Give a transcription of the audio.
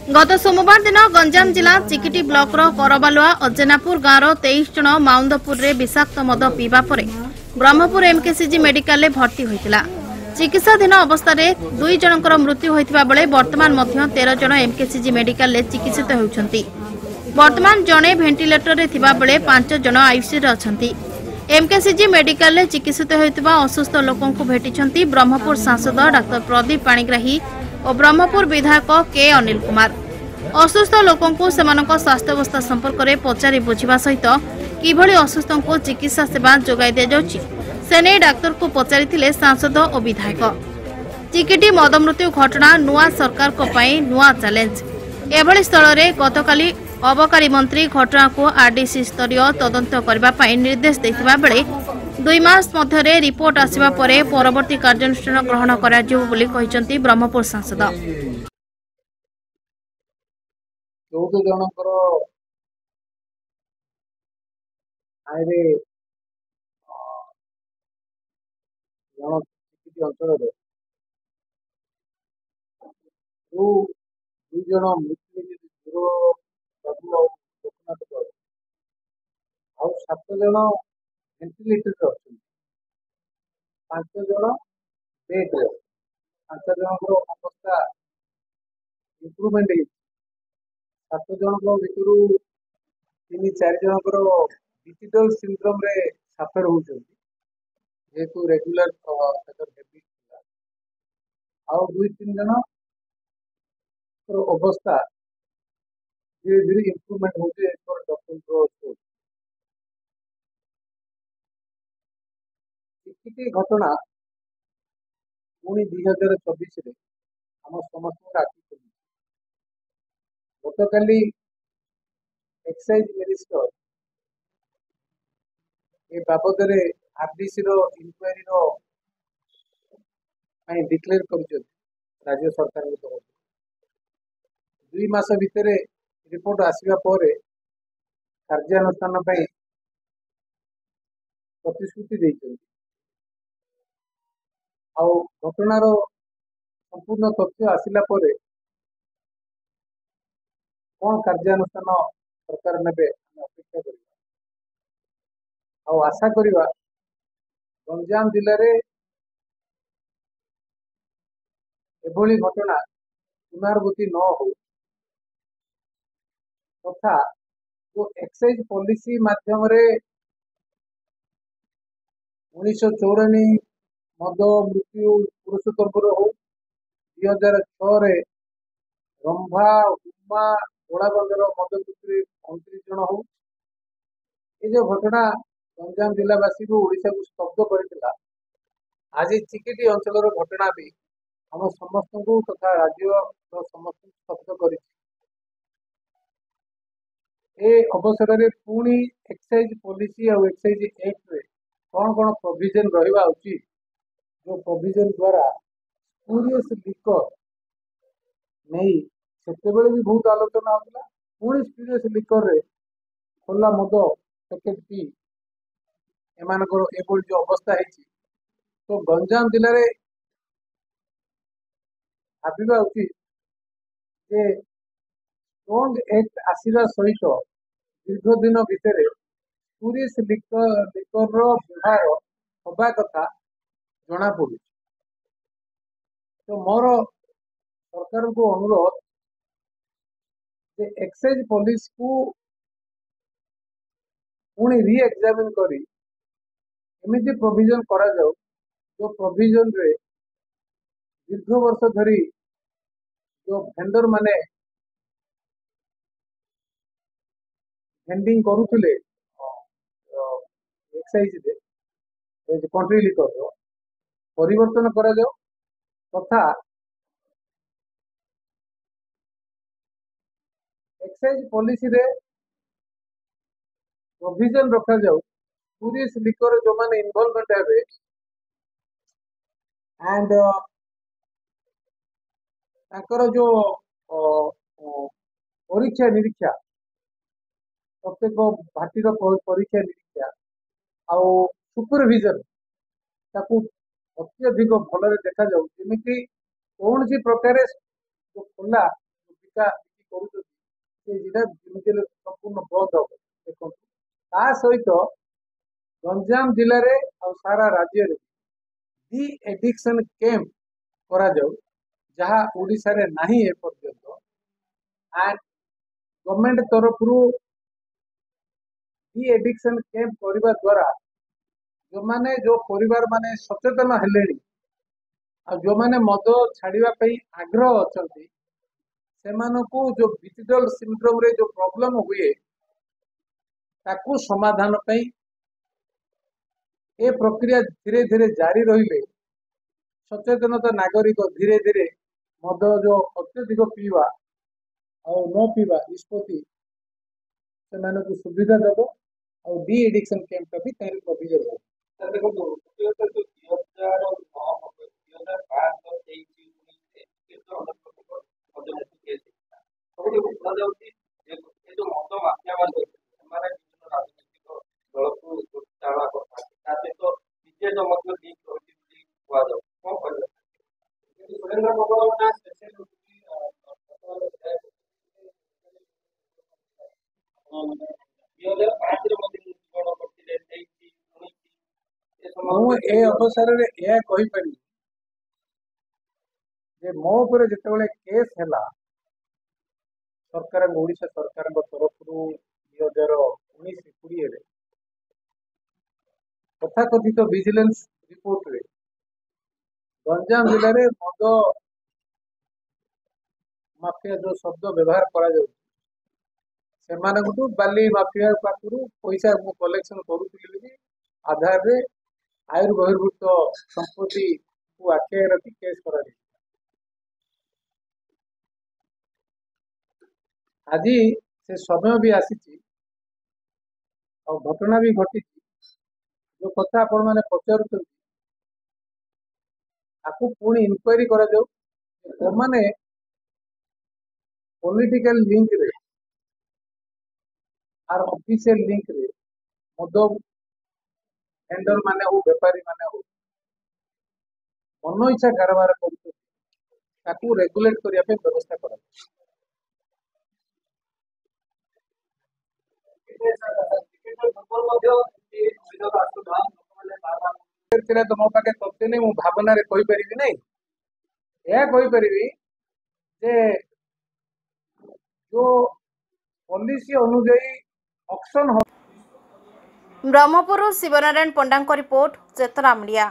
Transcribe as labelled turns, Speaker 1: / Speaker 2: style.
Speaker 1: गत सोमवार दिन गंजाम जिला चिकिटी ब्लॉक करबालुआ अजेनापुर गाँव 23 जन माउंदपुर रे विषाक्त मद पीवा परे ब्रह्मपुर एमकेसीजी मेडिकल भर्ती होइतिला। चिकित्साधीन अवस्था दुई जनकर मृत्यु होइतिबा बेले वर्तमान 13 जन एमकेसीजी मेडिकल चिकित्सित होउछंती। वर्तमान जणे भेंटिलेटर रे थिबा बेले 5 जन आईसीयू रे अछंती। एमकेसीजी मेडिकल चिकित्सित होइतिबा असुस्थ लोकन को भेटिछंती ब्रह्मपुर सांसद डाक्टर प्रदीप पाणिग्राही और ब्रह्मपुर विधायक के अनिल कुमार। असुस्थ लोकंकु सेमानक स्वास्थ्यावस्था संपर्क में पचारि बुझिबा सहित किभली असुस्थों को चिकित्सा सेवा जोगाई दिया जाउछि सेने डाक्तर को पचारिथिले सांसद और विधायक। चिकिटी मद मृत्यु घटना नुआ सरकार को पई नुआ चैलेंज। एभली स्थल में गतकाली अबकारी मंत्री घटना को आरडीसी स्तरीय तदंत करबा पई निर्देश दैथिबा बेले 2 मास मध्यरे रिपोर्ट आसिबा परे परवर्ती कार्यानुष्ठान ग्रहण करा जिवो बोली कहिसंती ब्रह्मपुर सांसद।
Speaker 2: 14 जनकर आए जन चिकिटी अंचल दुई जन मृत्यु आ 7 जन भेंटिलेटर अच्छे 5 जन बेड 5 जन अवस्था इम्प्रूवमेंट 7 जन भर 3-4 जनकर डिजिटल सिंड्रोम रे सफर होती जेहेतु रेगुलर आउ 2-3 जन अवस्था धीरे धीरे इम्प्रूवमेंट होते डॉक्टर चिकिटी घटना पुणी 2024 आम समस्त आखि गतकाली एक्साइज मिनिस्टर ए बाबद आरडीसी इनक्वारी डिक्लेयर कर राज्य सरकार तरफ 2 मास भितर रिपोर्ट आसवा पर कार्यानुष्ठान प्रतिश्रुति देते घटनार संपूर्ण तथ्य आसला पर कौन कार्यानुष्ठान सरकार ने अपेक्षा कर आशा करिबा गंजाम जिले में एभली घटना पुनरावृत्ति न हो तथा जो एक्साइज पॉलिसी माध्यम 1994 मद मृत्यु पुरुषोत्तमपुर हो 2006 रंभा उमा गोलाबंदर मद मृत्यु 29 जन हो ये जो घटना गंजाम जिलावासी को ओडिशा को स्तब्ध कर आज चिकिटी अंचल घटना भी हम समस्त को तथा राज्य समस्त स्तब्ध कर अवसर में पुणी एक्साइज पॉलिसी और एक्साइज एक्ट रे कौन कौन प्रोविजन रहा उचित जो प्रोविजन द्वारा स्पूरियस लिकर नहीं से भी बहुत आलोचना होता पुणी स्पूरियस लिकर रे खोला मद पैकेट पी एमानकर एभली जो अवस्था है तो गंजाम जिले में भाविबा उचित जे स्ट्रॉन्ग एक्ट आसवा सहित दीर्घ दिन भितर पुलिस लिकर व्यवहार हवा कथा जना पड़ू तो मोर सरकार को अनुरोध जे एक्साइज पॉलिसी को पुणी री एग्जामिन करी एमती प्रोविजन करा जाऊ जो प्रोविजन रे दीर्घ वर्ष धरी जो भेंडर माने भेंडिंग करुले एक्साइज कंट्री लिकर परिवर्तन करा जाऊ तथा एक्साइज पॉलिसी रे प्रोविजन रखा जाऊ पुलिस लिकर जो माने इन्वॉल्वमेंट है एंड जो परीक्षा निरीक्षा प्रत्येक भाटीर परीक्षा निरीक्षा आउ सुपरविजन ताकू अत्यधिक भल देखा जाऊ जमी कौन सी प्रकार जो खोला संपूर्ण बंद हम देखो ता सहित गंजाम जिले में और सारा राज्य में डी एडिक्शन कैंप करा जाऊ जहाँ ओडिशा रे नहीं ए पर्यंत एंड गवर्नमेंट तरफ डी एडिक्शन कैंप करने द्वारा जो माने जो परिवार माने सचेतन हेले आ जो माने मद छाड़िबा पई आग्रह अछंती सेमानकु जो विथड्रॉल सिंड्रोम रे जो प्रॉब्लम हुए ताकू समाधान पई ए प्रक्रिया धीरे धीरे जारी रहिले सचेतनता नागरिक धीरे धीरे मद जो अत्यधिक पीवा और न पीवा निष्पत्ति से सुविधा देव और डी एडिक्शन कैंप का भी तैयारी प्रोविजन हो ए अवसर रे यह कहि पारि जे मो ऊपर जेतेबेले केस हैला सरकार ओडिशा सरकार तरफ 2019-20 रे तथाकथित विजिलेंस रिपोर्ट रे गंजाम जिले में मद माफिया जो शब्द व्यवहार करा जाउ सेमानकु बाली माफिया पाखरु पैसा मु कलेक्शन करूथिली आधार रे आयुर्बहिर्भूत संपत्ति को आखे रखी केस करा आज से समय भी आसी और घटना भी घटी जो कथा आपण मैंने पचार आपको पुणी इनक्वारी करा जाऊ मैंने पॉलिटिकल लिंक रे आर ऑफिशियल लिंक रे मद वेंडर माने हो व्यापारी माने हो मन इच्छा कारोबार कर रेगुलेट करने व्यवस्था करा तो मो पाखे तथ्य नहीं भावना रे कहि परिबी नहीं यह कहि परिबी जे जो पॉलिसी अनुଯାयी ऑक्शन
Speaker 1: ब्रह्मपुर शिवनारायण पंडा रिपोर्ट चेतना मीडिया।